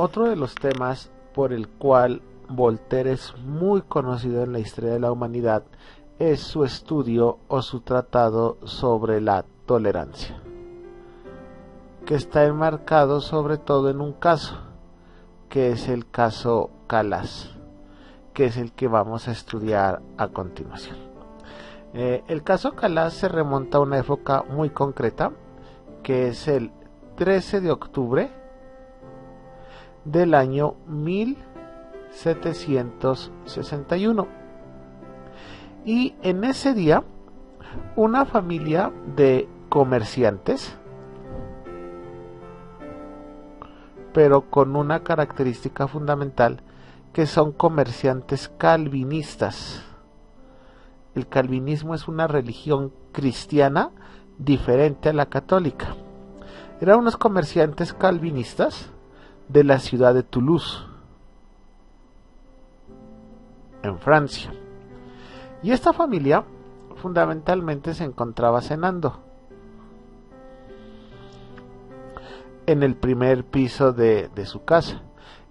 Otro de los temas por el cual Voltaire es muy conocido en la historia de la humanidad es su estudio o su tratado sobre la tolerancia, que está enmarcado sobre todo en un caso, que es el caso Calas, que es el que vamos a estudiar a continuación. El caso Calas se remonta a una época muy concreta, que es el 13 de octubre del año 1761. Y en ese día, una familia de comerciantes, pero con una característica fundamental, que son comerciantes calvinistas. El calvinismo es una religión cristiana diferente a la católica. Eran unos comerciantes calvinistas de la ciudad de Toulouse, en Francia. Y esta familia fundamentalmente se encontraba cenando en el primer piso de su casa.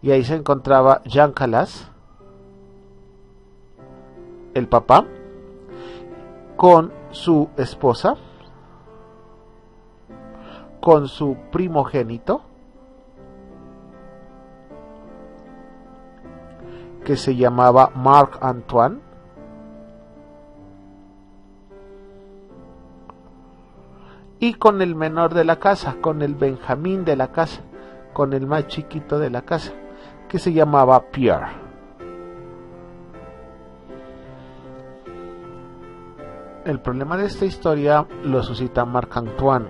Y ahí se encontraba Jean Calas, el papá, con su esposa, con su primogénito, que se llamaba Marc Antoine, y con el menor de la casa, con el Benjamín de la casa, con el más chiquito de la casa, que se llamaba Pierre. El problema de esta historia lo suscita Marc Antoine,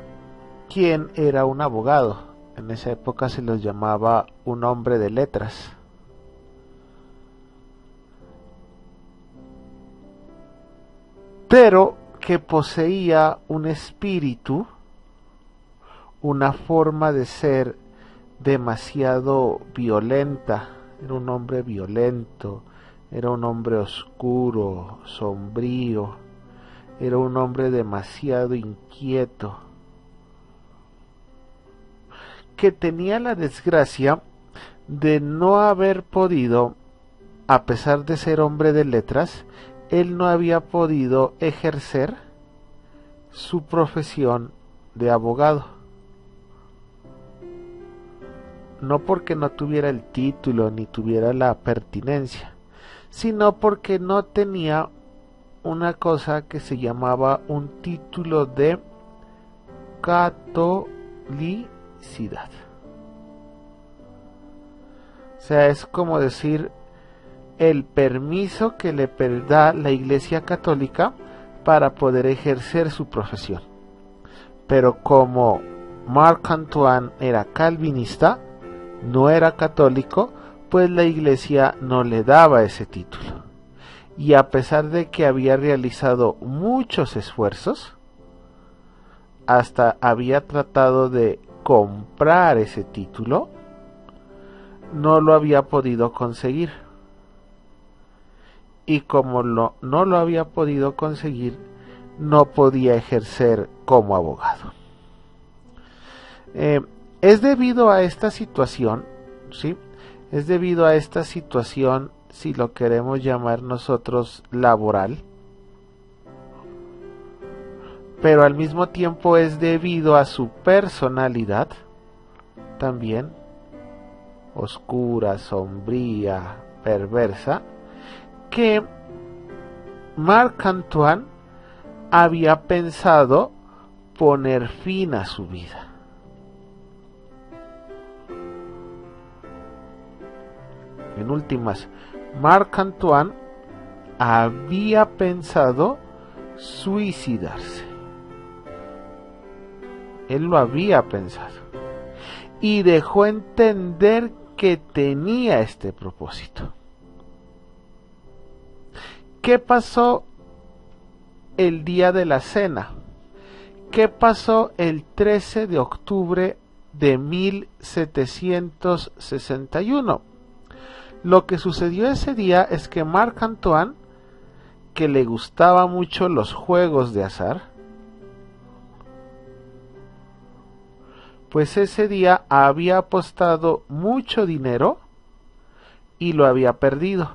quien era un abogado. En esa época se los llamaba un hombre de letras. Pero que poseía un espíritu, una forma de ser demasiado violenta. Era un hombre violento, era un hombre oscuro, sombrío, era un hombre demasiado inquieto, que tenía la desgracia de no haber podido, a pesar de ser hombre de letras, él no había podido ejercer su profesión de abogado. No porque no tuviera el título ni tuviera la pertinencia, sino porque no tenía una cosa que se llamaba un título de catolicidad. O sea, es como decir el permiso que le da la Iglesia Católica para poder ejercer su profesión. Pero como Marc Antoine era calvinista, no era católico, pues la Iglesia no le daba ese título. Y a pesar de que había realizado muchos esfuerzos, hasta había tratado de comprar ese título, no lo había podido conseguir. Y como no lo había podido conseguir, no podía ejercer como abogado. Es debido a esta situación, ¿sí? Es debido a esta situación, si lo queremos llamar nosotros laboral, pero al mismo tiempo es debido a su personalidad, también oscura, sombría, perversa, que Marc Antoine había pensado poner fin a su vida. En últimas, Marc Antoine había pensado suicidarse. Él lo había pensado y dejó entender que tenía este propósito. ¿Qué pasó el día de la cena? ¿Qué pasó el 13 de octubre de 1761? Lo que sucedió ese día es que Marc Antoine, que le gustaba mucho los juegos de azar, pues ese día había apostado mucho dinero y lo había perdido.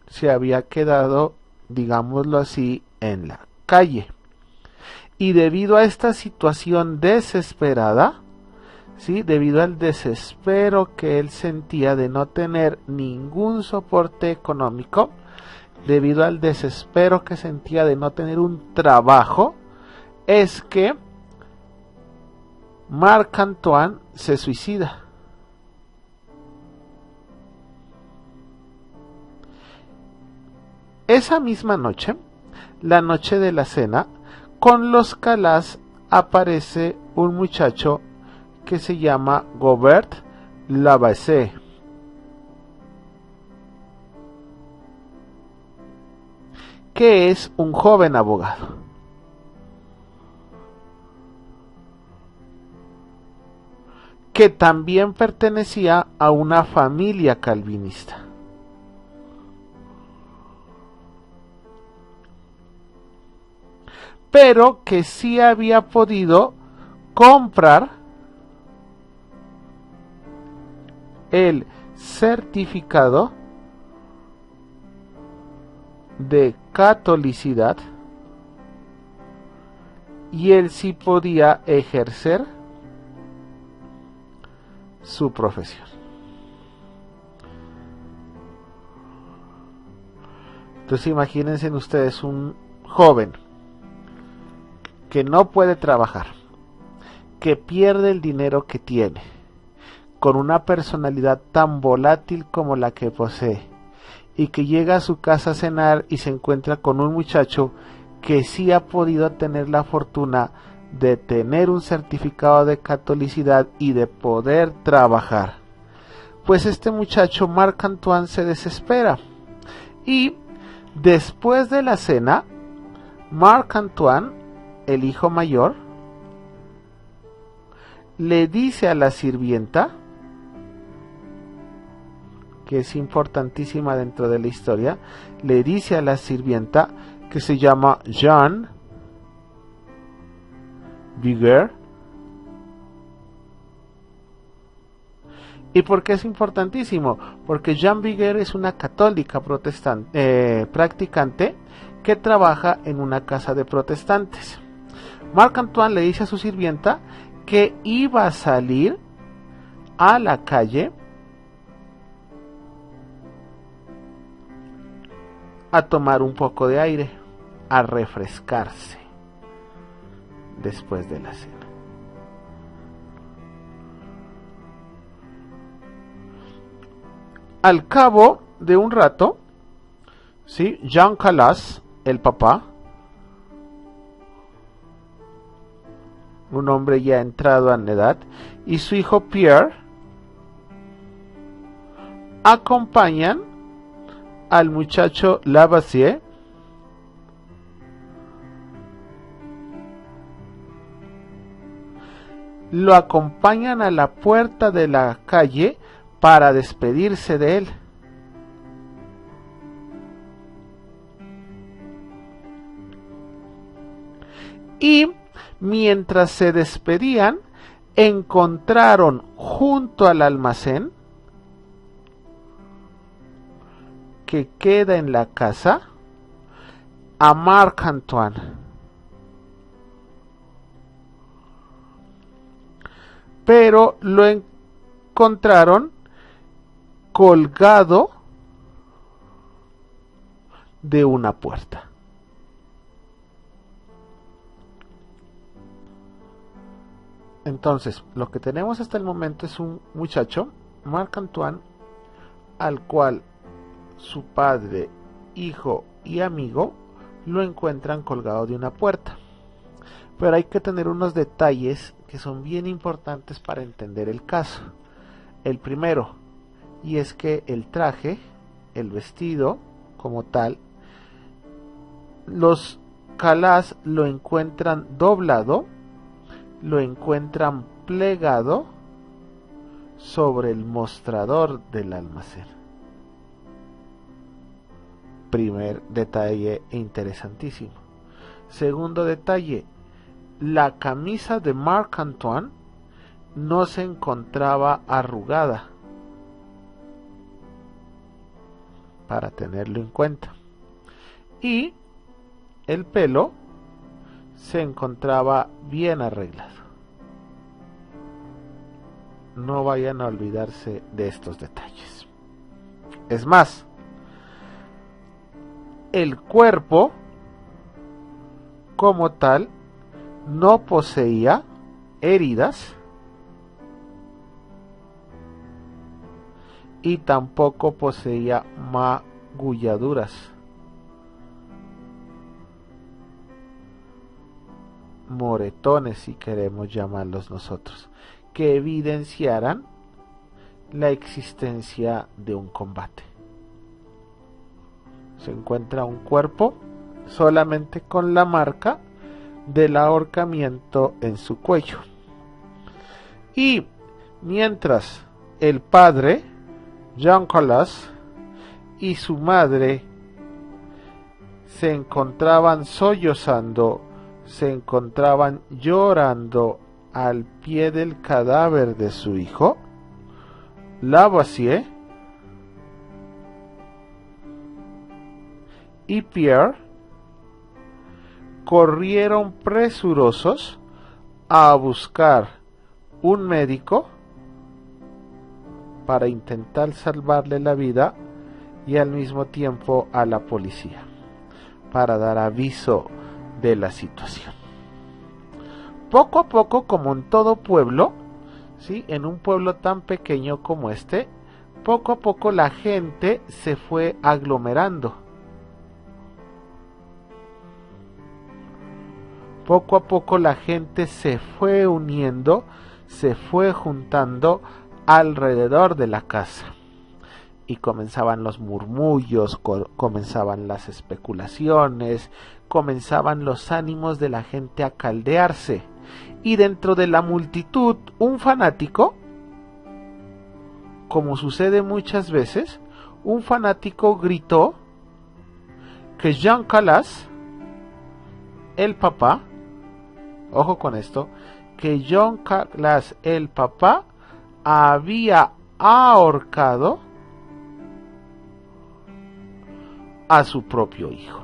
Se había quedado, digámoslo así, en la calle. Y debido a esta situación desesperada, ¿sí? Debido al desespero que él sentía de no tener ningún soporte económico, debido al desespero que sentía de no tener un trabajo, es que Marc Antoine se suicida. Esa misma noche, la noche de la cena, con los Calas aparece un muchacho que se llama Gobert Lavasseur, que es un joven abogado. Que también pertenecía a una familia calvinista. Pero que sí había podido comprar el certificado de catolicidad y él sí podía ejercer su profesión. Entonces imagínense ustedes un joven que no puede trabajar, que pierde el dinero que tiene, con una personalidad tan volátil como la que posee, y que llega a su casa a cenar y se encuentra con un muchacho que sí ha podido tener la fortuna de tener un certificado de catolicidad y de poder trabajar. Pues este muchacho Marc Antoine se desespera y después de la cena, Marc Antoine, el hijo mayor, le dice a la sirvienta, que es importantísima dentro de la historia, le dice a la sirvienta, que se llama Jean Viguer. ¿Y por qué es importantísimo? Porque Jean Viguer es una católica protestante, practicante, que trabaja en una casa de protestantes. Marc Antoine le dice a su sirvienta que iba a salir a la calle a tomar un poco de aire, a refrescarse después de la cena. Al cabo de un rato, ¿sí? Jean Calas, el papá, un hombre ya entrado en edad, y su hijo Pierre acompañan al muchacho Lavasseur lo acompañan a la puerta de la calle para despedirse de él. Y mientras se despedían, encontraron junto al almacén que queda en la casa a Marc Antoine. Pero lo encontraron colgado de una puerta. Entonces, lo que tenemos hasta el momento es un muchacho, Marc Antoine, al cual su padre, hijo y amigo lo encuentran colgado de una puerta. Pero hay que tener unos detalles que son bien importantes para entender el caso. El primero, y es que el traje, el vestido como tal, los Calas lo encuentran doblado, lo encuentran plegado sobre el mostrador del almacén. Primer detalle interesantísimo. Segundo detalle, la camisa de Marc Antoine no se encontraba arrugada, para tenerlo en cuenta, y el pelo se encontraba bien arreglado. No vayan a olvidarse de estos detalles. Es más, el cuerpo como tal no poseía heridas y tampoco poseía magulladuras, moretones si queremos llamarlos nosotros, que evidenciaran la existencia de un combate. Se encuentra un cuerpo solamente con la marca del ahorcamiento en su cuello. Y mientras el padre, Jean Calas, y su madre se encontraban sollozando, se encontraban llorando al pie del cadáver de su hijo, Lavoisier y Pierre corrieron presurosos a buscar un médico para intentar salvarle la vida y al mismo tiempo a la policía para dar aviso de la situación. Poco a poco, como en todo pueblo, ¿sí? En un pueblo tan pequeño como este, poco a poco la gente se fue aglomerando. Poco a poco la gente se fue uniendo, se fue juntando alrededor de la casa. Y comenzaban los murmullos, comenzaban las especulaciones, comenzaban los ánimos de la gente a caldearse. Y dentro de la multitud, un fanático, como sucede muchas veces, un fanático gritó que Jean Calas, el papá, ojo con esto, que Jean Calas, el papá, había ahorcado a su propio hijo.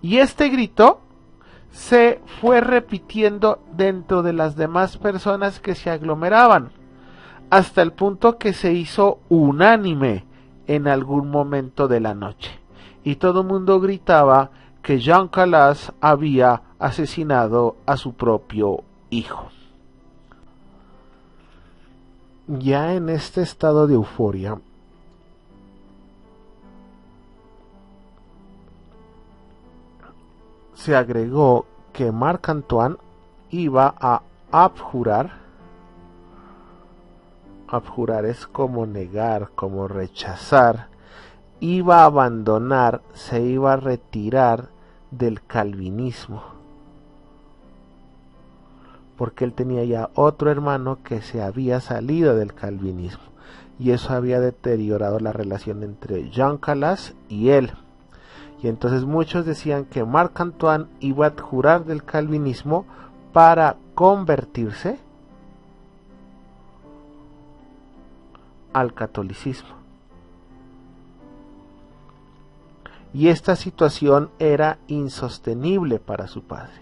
Y este grito se fue repitiendo dentro de las demás personas que se aglomeraban, hasta el punto que se hizo unánime en algún momento de la noche. Y todo el mundo gritaba que Jean Calas había asesinado a su propio hijo. Ya en este estado de euforia, se agregó que Marc Antoine iba a abjurar. Abjurar es como negar, como rechazar. Iba a abandonar, se iba a retirar del calvinismo. Porque él tenía ya otro hermano que se había salido del calvinismo. Y eso había deteriorado la relación entre Jean Calas y él. Y entonces muchos decían que Marc Antoine iba a abjurar del calvinismo para convertirse al catolicismo. Y esta situación era insostenible para su padre.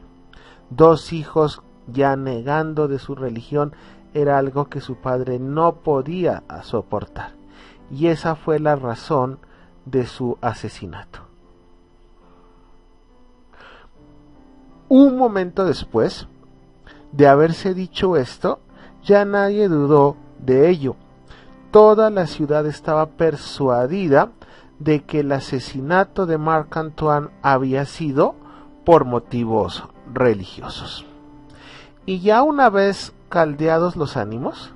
2 hijos ya negando de su religión era algo que su padre no podía soportar. Y esa fue la razón de su asesinato. Un momento después de haberse dicho esto, ya nadie dudó de ello. Toda la ciudad estaba persuadida de que el asesinato de Marc Antoine había sido por motivos religiosos. Y ya una vez caldeados los ánimos,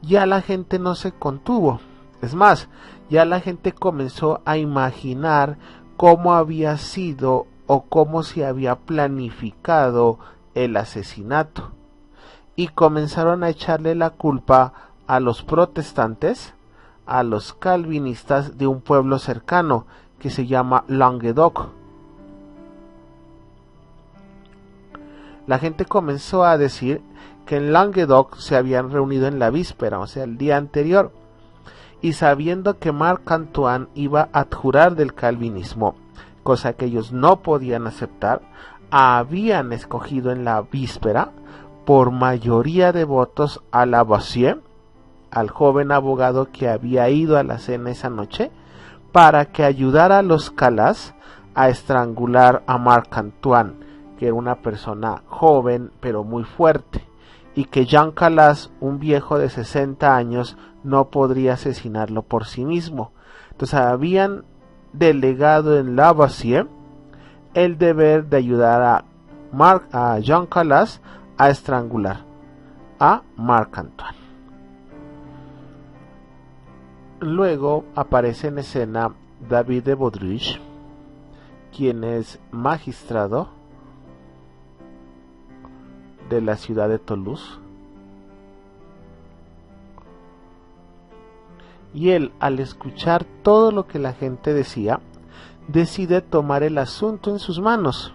ya la gente no se contuvo. Es más, ya la gente comenzó a imaginar cómo había sido o cómo se había planificado el asesinato. Y comenzaron a echarle la culpa a los protestantes, a los calvinistas de un pueblo cercano que se llama Languedoc. La gente comenzó a decir que en Languedoc se habían reunido en la víspera, o sea, el día anterior, y sabiendo que Marc Antoine iba a adjurar del calvinismo, cosa que ellos no podían aceptar, habían escogido en la víspera, por mayoría de votos, a Lavoisier, al joven abogado que había ido a la cena esa noche, para que ayudara a los Calas a estrangular a Marc Antoine, que era una persona joven pero muy fuerte, y que Jean Calas, un viejo de 60 años, no podría asesinarlo por sí mismo. Entonces habían delegado en Lavoisier el deber de ayudar a Jean Calas a estrangular a Marc Antoine. Luego aparece en escena David de Baudriche, quien es magistrado de la ciudad de Toulouse, y él, al escuchar todo lo que la gente decía, decide tomar el asunto en sus manos,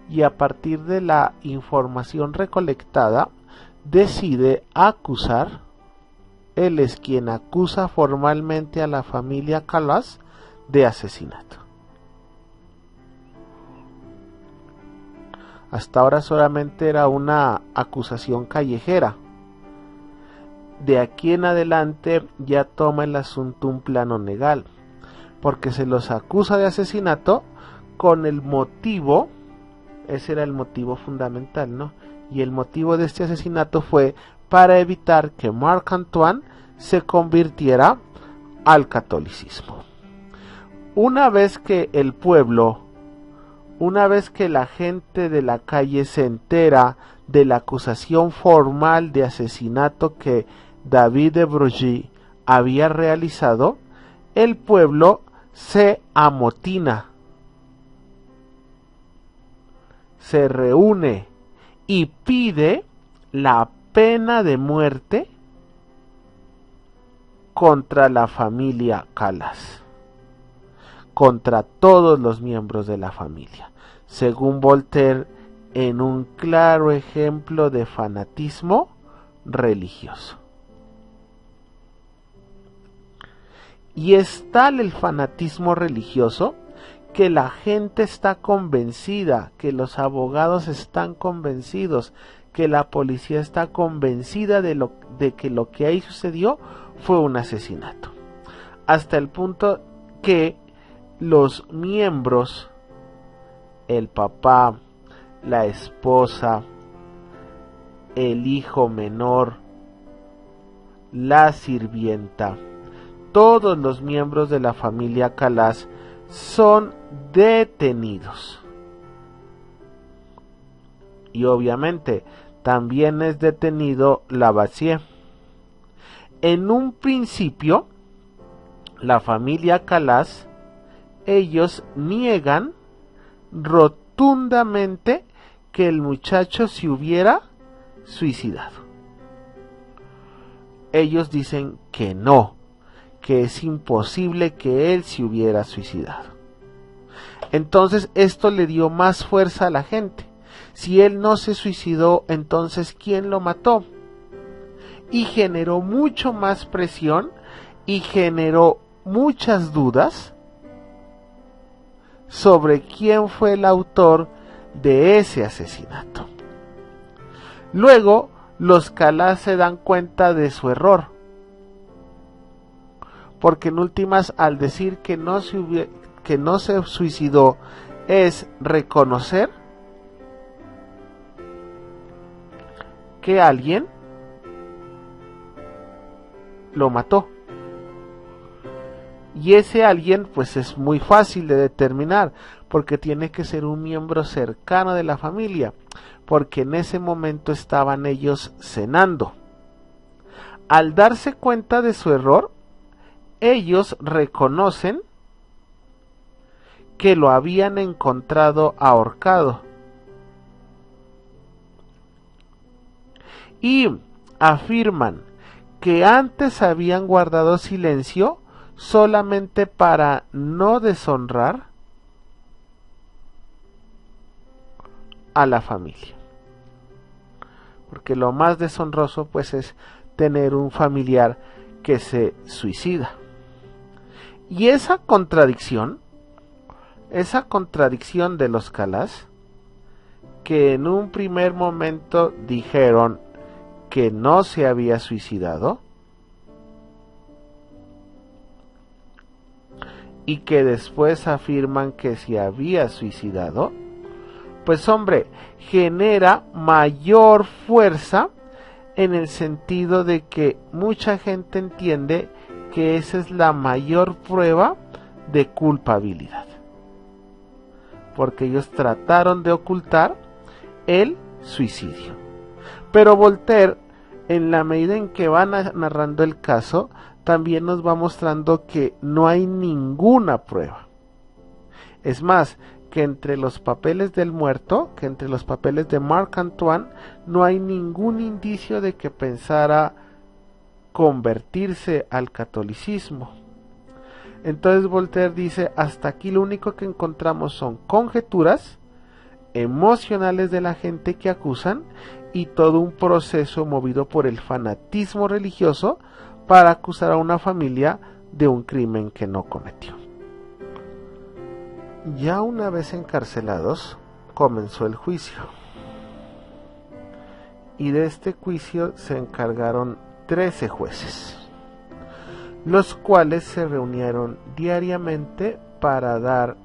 y a partir de la información recolectada decide acusar. Él es quien acusa formalmente a la familia Calas de asesinato. Hasta ahora solamente era una acusación callejera. De aquí en adelante ya toma el asunto un plano legal, porque se los acusa de asesinato con el motivo, ese era el motivo fundamental, ¿no? Y el motivo de este asesinato fue para evitar que Marc Antoine se convirtiera al catolicismo. Una vez que el pueblo, una vez que la gente de la calle se entera de la acusación formal de asesinato que David de Broglie había realizado, el pueblo se amotina, se reúne y pide la pena de muerte contra la familia Calas, contra todos los miembros de la familia, según Voltaire, en un claro ejemplo de fanatismo religioso. Y es tal el fanatismo religioso que la gente está convencida, que los abogados están convencidos, que la policía está convencida de que lo que ahí sucedió fue un asesinato. Hasta el punto que los miembros, el papá, la esposa, el hijo menor, la sirvienta, todos los miembros de la familia Calas son detenidos. Y obviamente también es detenido Lavoisier. En un principio, la familia Calas, ellos niegan rotundamente que el muchacho se hubiera suicidado. Ellos dicen que no, que es imposible que él se hubiera suicidado. Entonces esto le dio más fuerza a la gente. Si él no se suicidó, entonces ¿quién lo mató? Y generó mucho más presión y generó muchas dudas sobre quién fue el autor de ese asesinato. Luego, los Calas se dan cuenta de su error, porque en últimas, al decir que no se suicidó, es reconocer que alguien lo mató. Y ese alguien pues es muy fácil de determinar, porque tiene que ser un miembro cercano de la familia, porque en ese momento estaban ellos cenando. Al darse cuenta de su error, ellos reconocen que lo habían encontrado ahorcado y afirman que antes habían guardado silencio solamente para no deshonrar a la familia. Porque lo más deshonroso pues es tener un familiar que se suicida. Y esa contradicción de los Calas, que en un primer momento dijeron que no se había suicidado y que después afirman que se había suicidado, pues hombre, genera mayor fuerza en el sentido de que mucha gente entiende que esa es la mayor prueba de culpabilidad, porque ellos trataron de ocultar el suicidio. Pero Voltaire, en la medida en que va narrando el caso, también nos va mostrando que no hay ninguna prueba. Es más, que entre los papeles del muerto, que entre los papeles de Marc Antoine, no hay ningún indicio de que pensara convertirse al catolicismo. Entonces Voltaire dice, hasta aquí lo único que encontramos son conjeturas emocionales de la gente que acusan y todo un proceso movido por el fanatismo religioso para acusar a una familia de un crimen que no cometió. Ya una vez encarcelados, comenzó el juicio. Y de este juicio se encargaron 13 jueces, los cuales se reunieron diariamente para dar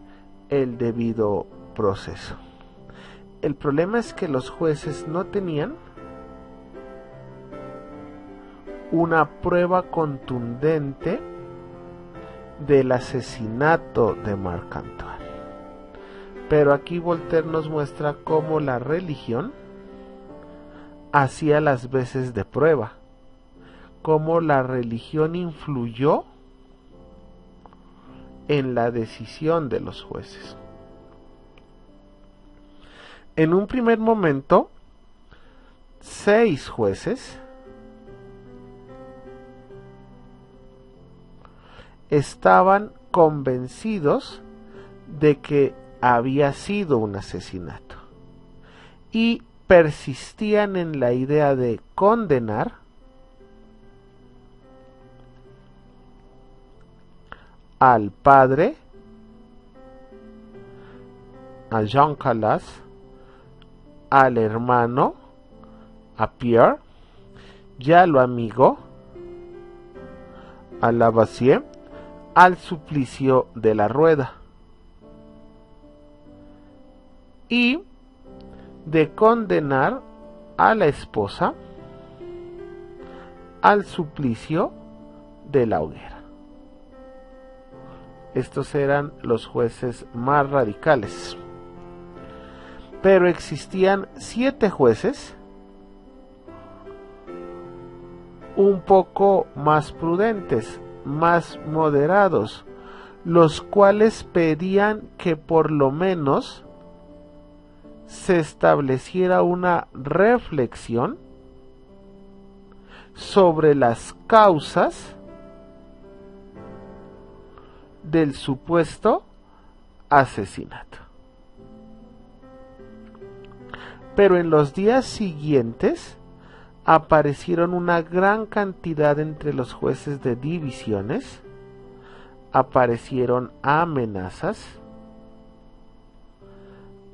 el debido proceso. El problema es que los jueces no tenían una prueba contundente del asesinato de Marc Antoine. Pero aquí Voltaire nos muestra cómo la religión hacía las veces de prueba, cómo la religión influyó en la decisión de los jueces. En un primer momento, 6 jueces estaban convencidos de que había sido un asesinato y persistían en la idea de condenar al padre, a Jean Calas, al hermano, a Pierre, y a lo amigo, a Lavoisier, al suplicio de la rueda, y de condenar a la esposa al suplicio de la hoguera. Estos eran los jueces más radicales. Pero existían 7 jueces un poco más prudentes, más moderados, los cuales pedían que por lo menos se estableciera una reflexión sobre las causas del supuesto asesinato. Pero en los días siguientes aparecieron una gran cantidad entre los jueces de divisiones, aparecieron amenazas,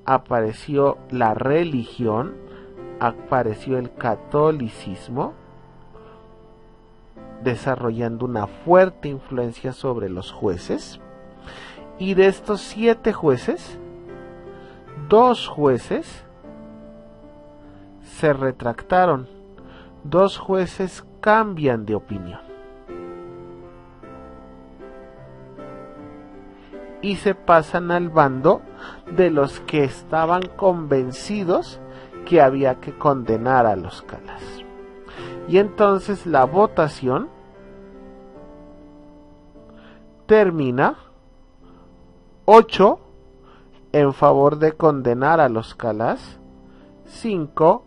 apareció la religión, apareció el catolicismo, desarrollando una fuerte influencia sobre los jueces. Y de estos 7 jueces, 2 jueces se retractaron, 2 jueces cambian de opinión y se pasan al bando de los que estaban convencidos que había que condenar a los Calas. Y entonces la votación termina 8 en favor de condenar a los Calas, 5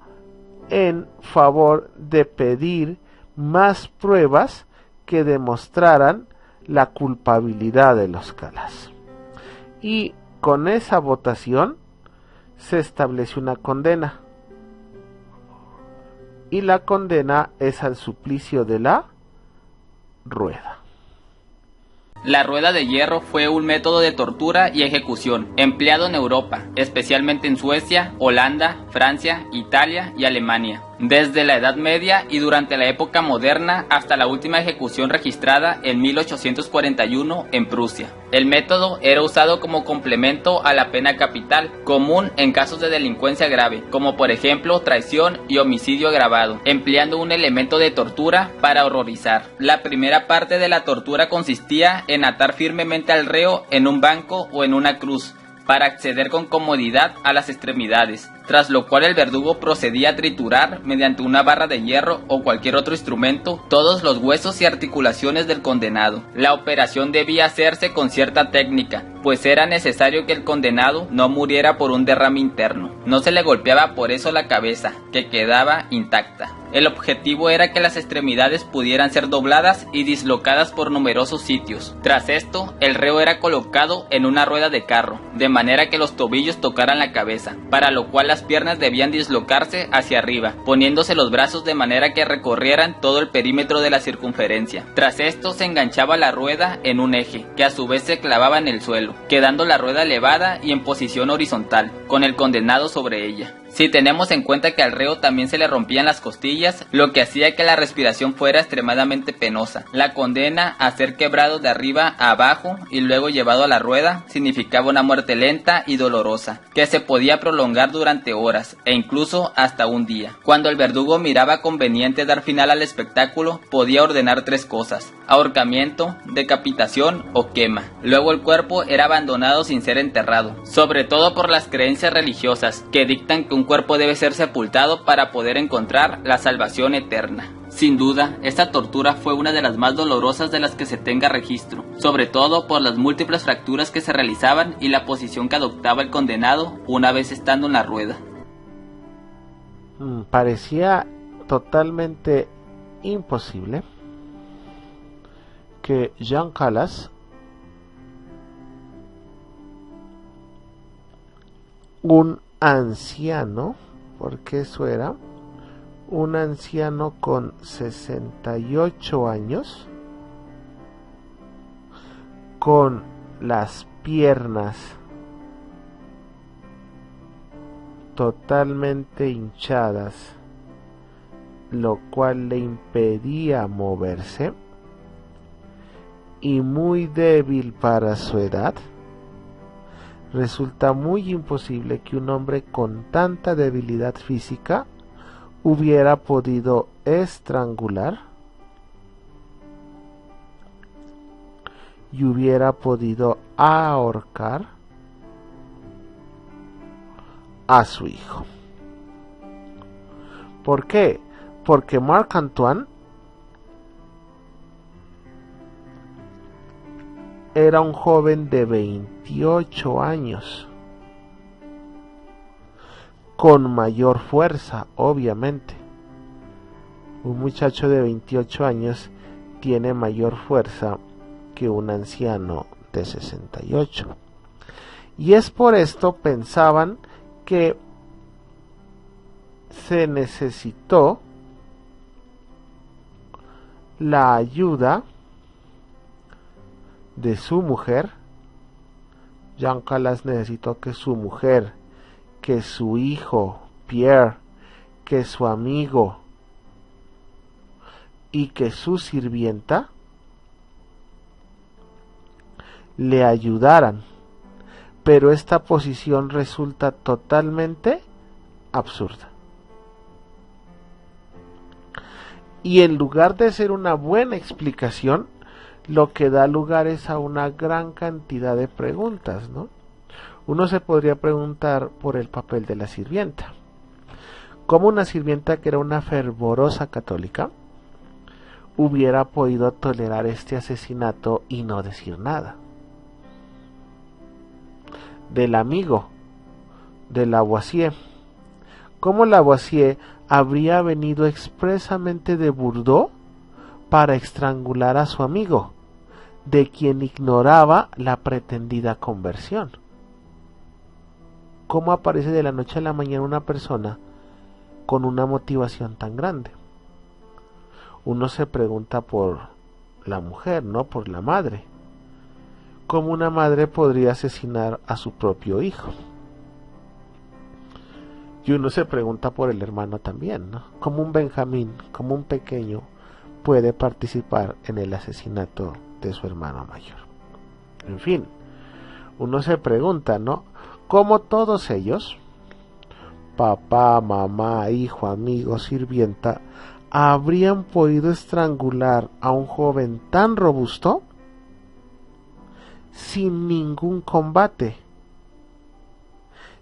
en favor de pedir más pruebas que demostraran la culpabilidad de los Calas. Y con esa votación se estableció una condena. Y la condena es al suplicio de la rueda. La rueda de hierro fue un método de tortura y ejecución empleado en Europa, especialmente en Suecia, Holanda, Francia, Italia y Alemania, desde la Edad Media y durante la época moderna hasta la última ejecución registrada en 1841 en Prusia. El método era usado como complemento a la pena capital, común en casos de delincuencia grave, como por ejemplo traición y homicidio agravado, empleando un elemento de tortura para horrorizar. La primera parte de la tortura consistía en atar firmemente al reo en un banco o en una cruz, para acceder con comodidad a las extremidades, tras lo cual el verdugo procedía a triturar mediante una barra de hierro o cualquier otro instrumento todos los huesos y articulaciones del condenado. La operación debía hacerse con cierta técnica, pues era necesario que el condenado no muriera por un derrame interno. No se le golpeaba por eso la cabeza, que quedaba intacta. El objetivo era que las extremidades pudieran ser dobladas y dislocadas por numerosos sitios. Tras esto, el reo era colocado en una rueda de carro, de manera que los tobillos tocaran la cabeza, para lo cual las piernas debían dislocarse hacia arriba, poniéndose los brazos de manera que recorrieran todo el perímetro de la circunferencia. Tras esto se enganchaba la rueda en un eje, que a su vez se clavaba en el suelo, quedando la rueda elevada y en posición horizontal, con el condenado sobre ella. Si tenemos en cuenta que al reo también se le rompían las costillas, lo que hacía que la respiración fuera extremadamente penosa. La condena a ser quebrado de arriba a abajo y luego llevado a la rueda significaba una muerte lenta y dolorosa, que se podía prolongar durante horas e incluso hasta un día. Cuando el verdugo miraba conveniente dar final al espectáculo, podía ordenar 3 cosas: ahorcamiento, decapitación o quema. Luego el cuerpo era abandonado sin ser enterrado, sobre todo por las creencias religiosas que dictan que un cuerpo debe ser sepultado para poder encontrar la salvación eterna. Sin duda, esta tortura fue una de las más dolorosas de las que se tenga registro, sobre todo por las múltiples fracturas que se realizaban y la posición que adoptaba el condenado una vez estando en la rueda. Parecía totalmente imposible que Jean Calas, un anciano, porque eso era un anciano con 68 años, con las piernas totalmente hinchadas, lo cual le impedía moverse, y muy débil para su edad, resulta muy imposible que un hombre con tanta debilidad física hubiera podido estrangular y hubiera podido ahorcar a su hijo. ¿Por qué? Porque Marc Antoine era un joven de 28 años, con mayor fuerza, obviamente. Un muchacho de 28 años tiene mayor fuerza que un anciano de 68. Y es por esto pensaban que se necesitó la ayuda de su mujer. Jean Calas necesitó que su mujer, que su hijo Pierre, que su amigo y que su sirvienta le ayudaran, pero esta posición resulta totalmente absurda. Y en lugar de ser una buena explicación, lo que da lugar es a una gran cantidad de preguntas, ¿no? Uno se podría preguntar por el papel de la sirvienta. ¿Cómo una sirvienta que era una fervorosa católica hubiera podido tolerar este asesinato y no decir nada? Del amigo de Lavoisier. ¿Cómo Lavoisier habría venido expresamente de Bordeaux para estrangular a su amigo, de quien ignoraba la pretendida conversión. ¿Cómo aparece de la noche a la mañana una persona con una motivación tan grande? Uno se pregunta por la mujer, no por la madre. ¿Cómo una madre podría asesinar a su propio hijo? Y uno se pregunta por el hermano también, ¿no? ¿Cómo un Benjamín, como un pequeño, puede participar en el asesinato de su hermano mayor? En fin, uno se pregunta, ¿no? ¿Cómo todos ellos, papá, mamá, hijo, amigo, sirvienta, habrían podido estrangular a un joven tan robusto sin ningún combate,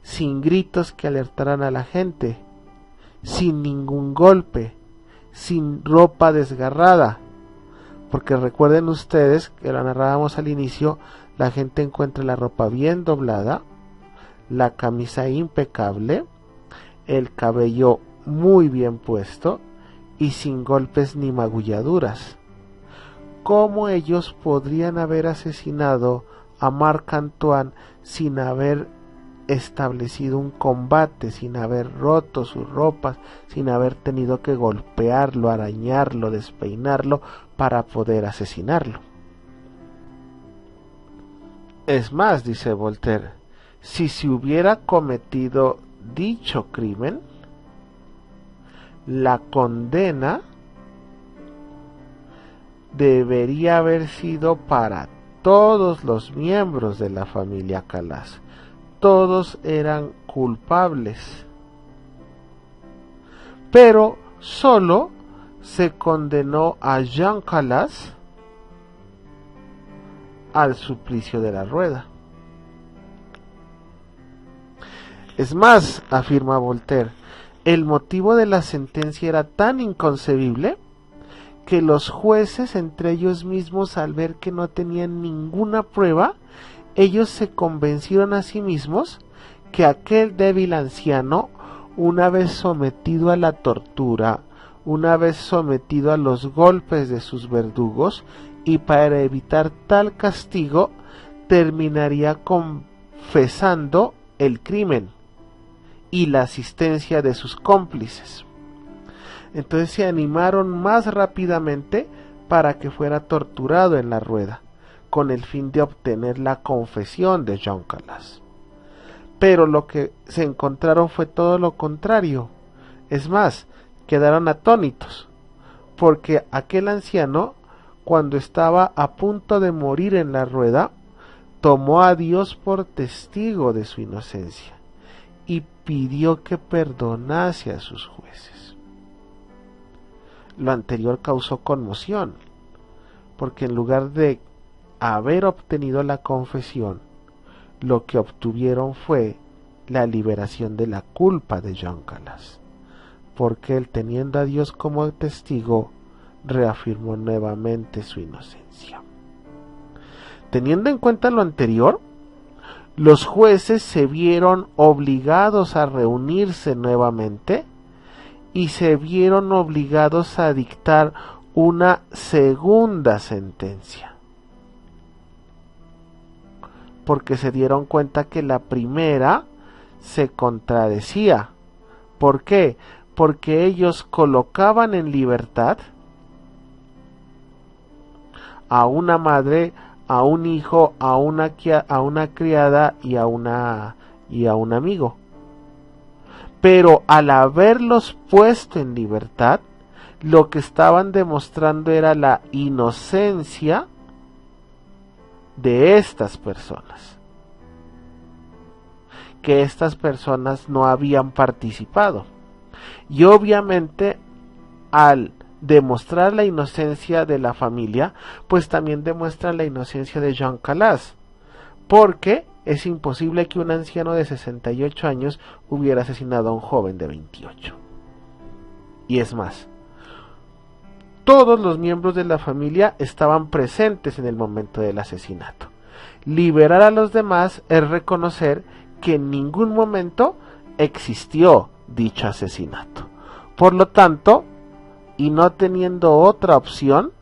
sin gritos que alertaran a la gente, sin ningún golpe, sin ropa desgarrada? Porque recuerden ustedes que lo narrábamos al inicio, la gente encuentra la ropa bien doblada, la camisa impecable, el cabello muy bien puesto y sin golpes ni magulladuras. ¿Cómo ellos podrían haber asesinado a Marc Antoine sin haber establecido un combate, sin haber roto sus ropas, sin haber tenido que golpearlo, arañarlo, despeinarlo para poder asesinarlo? Es más, dice Voltaire, si se hubiera cometido dicho crimen, la condena debería haber sido para todos los miembros de la familia Calas. Todos eran culpables, pero solo se condenó a Jean Calas al suplicio de la rueda. Es más, afirma Voltaire, el motivo de la sentencia era tan inconcebible que los jueces entre ellos mismos, al ver que no tenían ninguna prueba, ellos se convencieron a sí mismos que aquel débil anciano, una vez sometido a la tortura, una vez sometido a los golpes de sus verdugos, y para evitar tal castigo, terminaría confesando el crimen y la asistencia de sus cómplices. Entonces se animaron más rápidamente para que fuera torturado en la rueda, con el fin de obtener la confesión de Jean Calas. Pero lo que se encontraron fue todo lo contrario. Es más, quedaron atónitos, porque aquel anciano, cuando estaba a punto de morir en la rueda, tomó a Dios por testigo de su inocencia y pidió que perdonase a sus jueces. Lo anterior causó conmoción, porque en lugar de haber obtenido la confesión, lo que obtuvieron fue la liberación de la culpa de Jean Calas, porque él, teniendo a Dios como testigo, reafirmó nuevamente su inocencia. Teniendo en cuenta lo anterior, los jueces se vieron obligados a reunirse nuevamente y se vieron obligados a dictar una segunda sentencia, porque se dieron cuenta que la primera se contradecía. ¿Por qué? Porque ellos colocaban en libertad a una madre, a un hijo, a una criada y a un amigo. Pero al haberlos puesto en libertad, lo que estaban demostrando era la inocencia de estas personas, que estas personas no habían participado. Y obviamente, al demostrar la inocencia de la familia, pues también demuestra la inocencia de Jean Calas, porque es imposible que un anciano de 68 años hubiera asesinado a un joven de 28. Y es más, todos los miembros de la familia estaban presentes en el momento del asesinato. Liberar a los demás es reconocer que en ningún momento existió dicho asesinato. Por lo tanto, y no teniendo otra opción,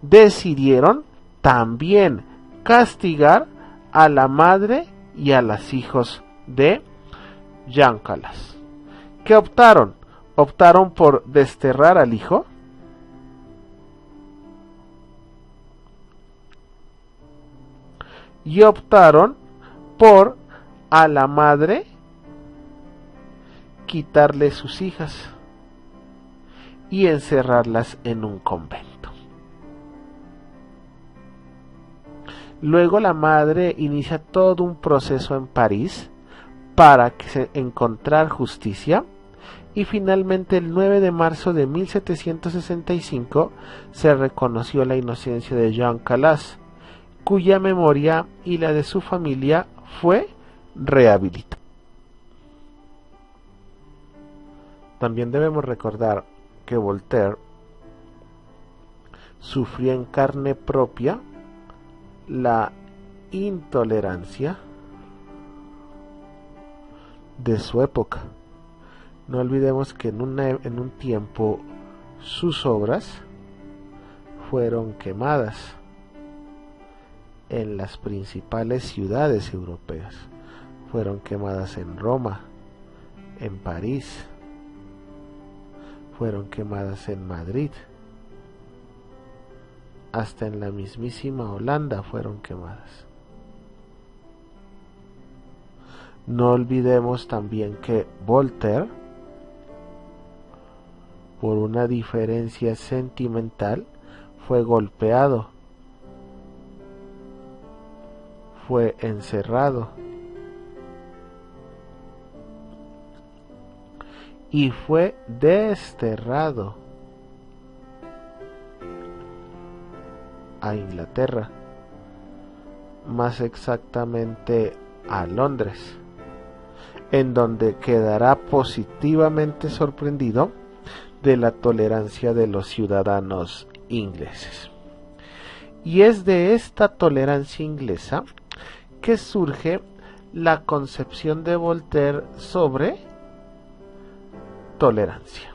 decidieron también castigar a la madre y a los hijos de Jean Calas. ¿Qué optaron? Optaron por desterrar al hijo, y optaron por a la madre quitarle sus hijas y encerrarlas en un convento. Luego la madre inicia todo un proceso en París para encontrar justicia, y finalmente el 9 de marzo de 1765 se reconoció la inocencia de Jean Calas, cuya memoria y la de su familia fue rehabilitada. También debemos recordar que Voltaire sufrió en carne propia la intolerancia de su época. No olvidemos que en un tiempo sus obras fueron quemadas en las principales ciudades europeas. Fueron quemadas en Roma, en París, fueron quemadas en Madrid, hasta en la mismísima Holanda fueron quemadas. No olvidemos también que Voltaire, por una diferencia sentimental, fue golpeado, fue encerrado y fue desterrado a Inglaterra, más exactamente a Londres, en donde quedará positivamente sorprendido de la tolerancia de los ciudadanos ingleses. Y es de esta tolerancia inglesa que surge la concepción de Voltaire sobre tolerancia.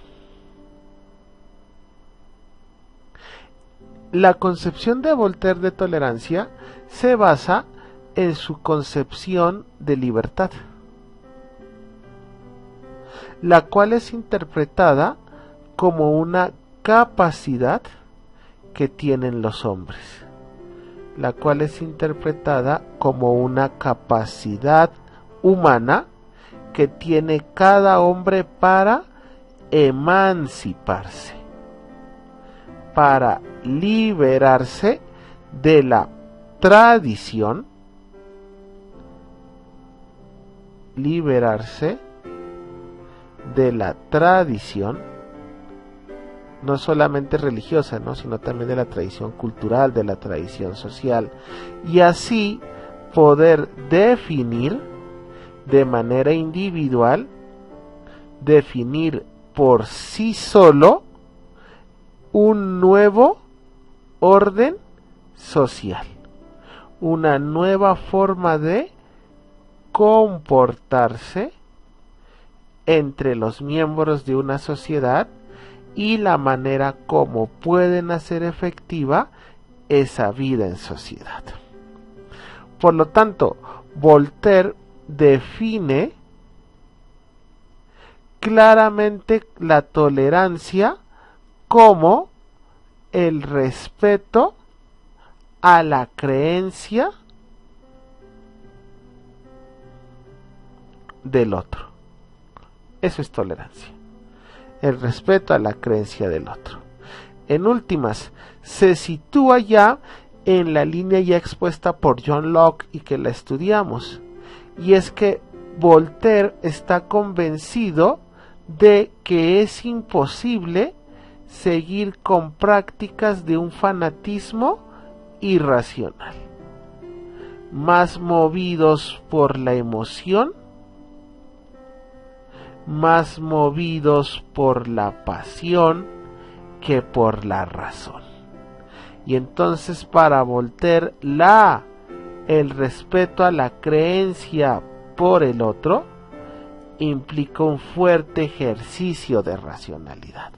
La concepción de Voltaire de tolerancia se basa en su concepción de libertad, la cual es interpretada como una capacidad que tienen los hombres, la cual es interpretada como una capacidad humana que tiene cada hombre para emanciparse, para liberarse de la tradición, no solamente religiosa, ¿no?, sino también de la tradición cultural, de la tradición social, y así poder definir de manera individual, definir por sí solo un nuevo orden social, una nueva forma de comportarse entre los miembros de una sociedad y la manera como pueden hacer efectiva esa vida en sociedad. Por lo tanto, Voltaire define claramente la tolerancia como el respeto a la creencia del otro. Eso es tolerancia, el respeto a la creencia del otro. En últimas, se sitúa ya en la línea ya expuesta por John Locke y que la estudiamos, y es que Voltaire está convencido de que es imposible seguir con prácticas de un fanatismo irracional, más movidos por la emoción, más movidos por la pasión que por la razón. Y entonces para Voltaire el respeto a la creencia por el otro implica un fuerte ejercicio de racionalidad,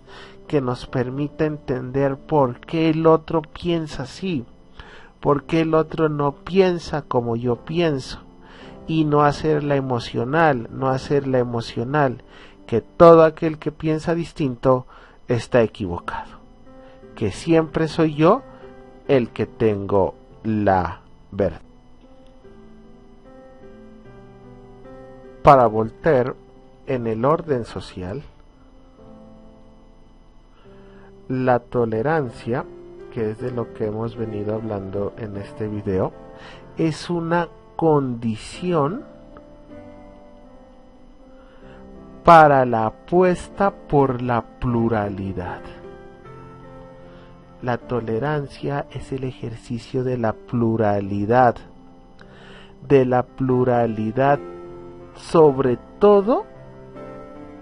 que nos permita entender por qué el otro piensa así, por qué el otro no piensa como yo pienso, y no hacerla emocional, que todo aquel que piensa distinto está equivocado, que siempre soy yo el que tengo la verdad. Para Voltaire, en el orden social, la tolerancia, que es de lo que hemos venido hablando en este video, es una condición para la apuesta por la pluralidad. La tolerancia es el ejercicio de la pluralidad sobre todo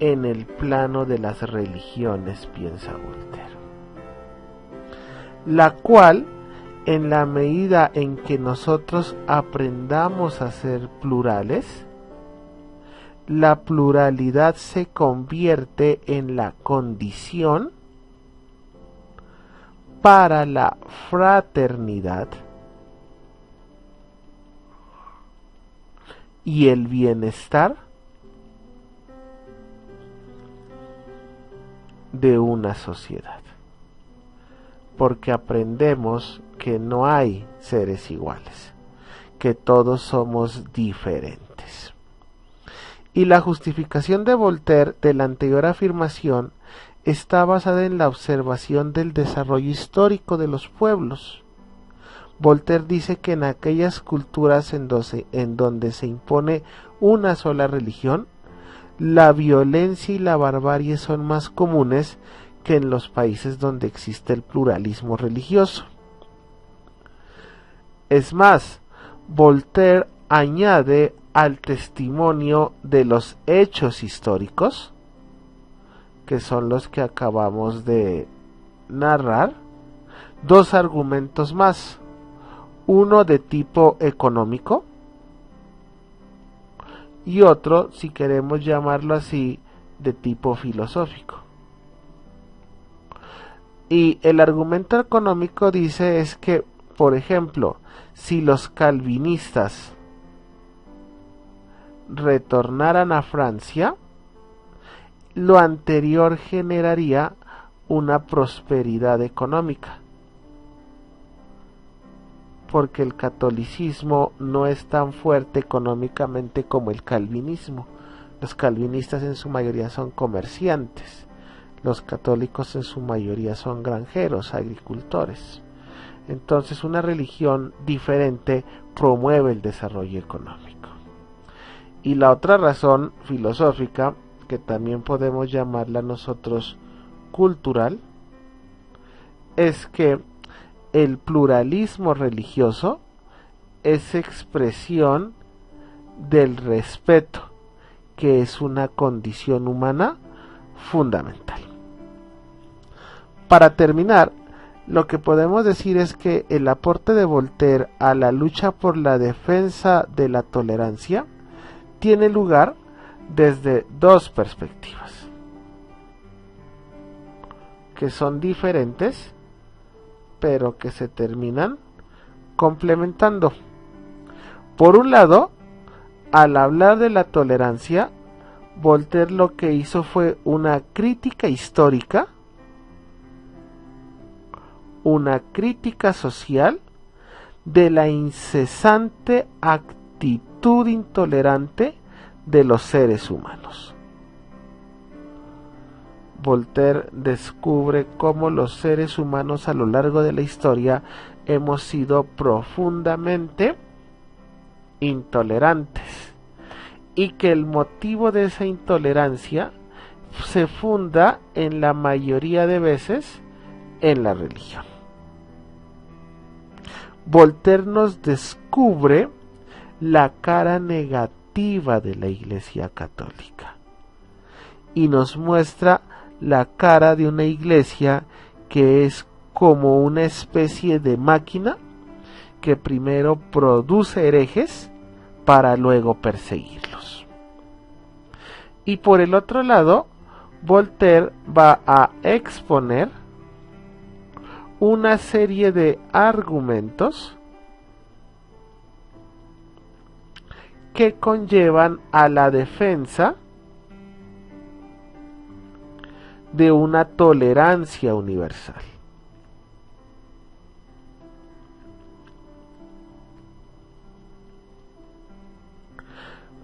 en el plano de las religiones, piensa Voltaire, la cual, en la medida en que nosotros aprendamos a ser plurales, la pluralidad se convierte en la condición para la fraternidad y el bienestar de una sociedad, porque aprendemos que no hay seres iguales, que todos somos diferentes. Y la justificación de Voltaire de la anterior afirmación está basada en la observación del desarrollo histórico de los pueblos. Voltaire dice que en aquellas culturas en donde se impone una sola religión, la violencia y la barbarie son más comunes que en los países donde existe el pluralismo religioso. Es más, Voltaire añade al testimonio de los hechos históricos, que son los que acabamos de narrar, dos argumentos más, uno de tipo económico y otro, si queremos llamarlo así, de tipo filosófico. Y el argumento económico dice es que, por ejemplo, si los calvinistas retornaran a Francia, lo anterior generaría una prosperidad económica, porque el catolicismo no es tan fuerte económicamente como el calvinismo. Los calvinistas en su mayoría son comerciantes, los católicos en su mayoría son granjeros, agricultores. Entonces una religión diferente promueve el desarrollo económico. Y la otra razón filosófica, que también podemos llamarla nosotros cultural, es que el pluralismo religioso es expresión del respeto, que es una condición humana fundamental. Para terminar, lo que podemos decir es que el aporte de Voltaire a la lucha por la defensa de la tolerancia tiene lugar desde dos perspectivas, que son diferentes, pero que se terminan complementando. Por un lado, al hablar de la tolerancia, Voltaire lo que hizo fue una crítica histórica, una crítica social de la incesante actitud intolerante de los seres humanos. Voltaire descubre cómo los seres humanos a lo largo de la historia hemos sido profundamente intolerantes y que el motivo de esa intolerancia se funda en la mayoría de veces en la religión. Voltaire nos descubre la cara negativa de la Iglesia Católica y nos muestra la cara de una iglesia que es como una especie de máquina que primero produce herejes para luego perseguirlos. Y por el otro lado, Voltaire va a exponer una serie de argumentos que conllevan a la defensa de una tolerancia universal.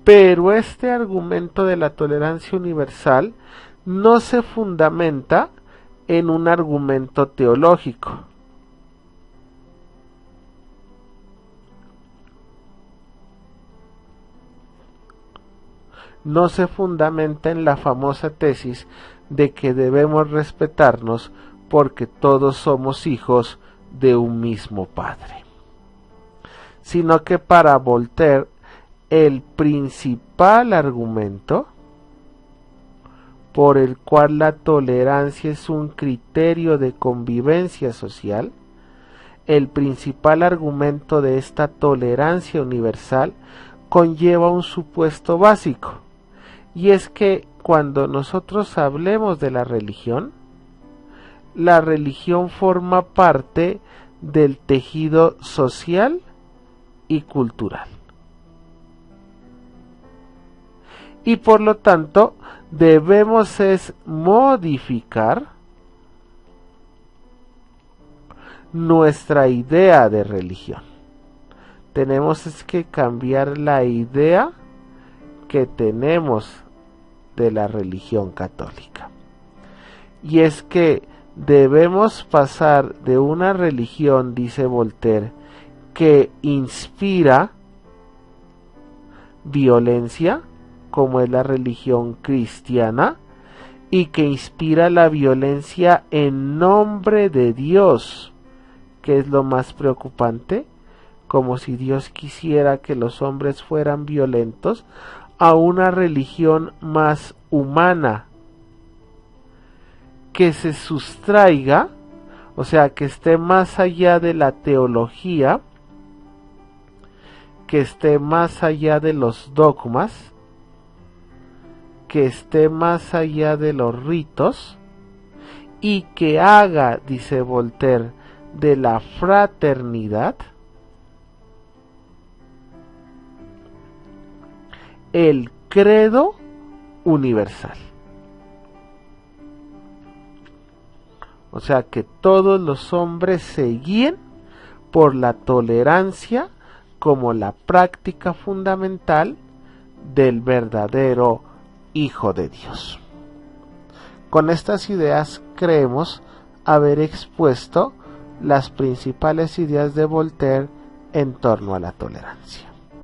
Pero este argumento de la tolerancia universal no se fundamenta en un argumento teológico. No se fundamenta en la famosa tesis de que debemos respetarnos porque todos somos hijos de un mismo Padre, sino que para Voltaire el principal argumento por el cual la tolerancia es un criterio de convivencia social, el principal argumento de esta tolerancia universal conlleva un supuesto básico, y es que cuando nosotros hablemos de la religión forma parte del tejido social y cultural. Y por lo tanto, debemos modificar nuestra idea de religión. Tenemos que cambiar la idea que tenemos de la religión católica. Y es que debemos pasar de una religión, dice Voltaire, que inspira violencia, como es la religión cristiana, y que inspira la violencia en nombre de Dios, que es lo más preocupante, como si Dios quisiera que los hombres fueran violentos, a una religión más humana, que se sustraiga, o sea, que esté más allá de la teología, que esté más allá de los dogmas, que esté más allá de los ritos, y que haga, dice Voltaire, de la fraternidad el credo universal. O sea, que todos los hombres se guíen por la tolerancia como la práctica fundamental del verdadero Hijo de Dios. Con estas ideas creemos haber expuesto las principales ideas de Voltaire en torno a la tolerancia.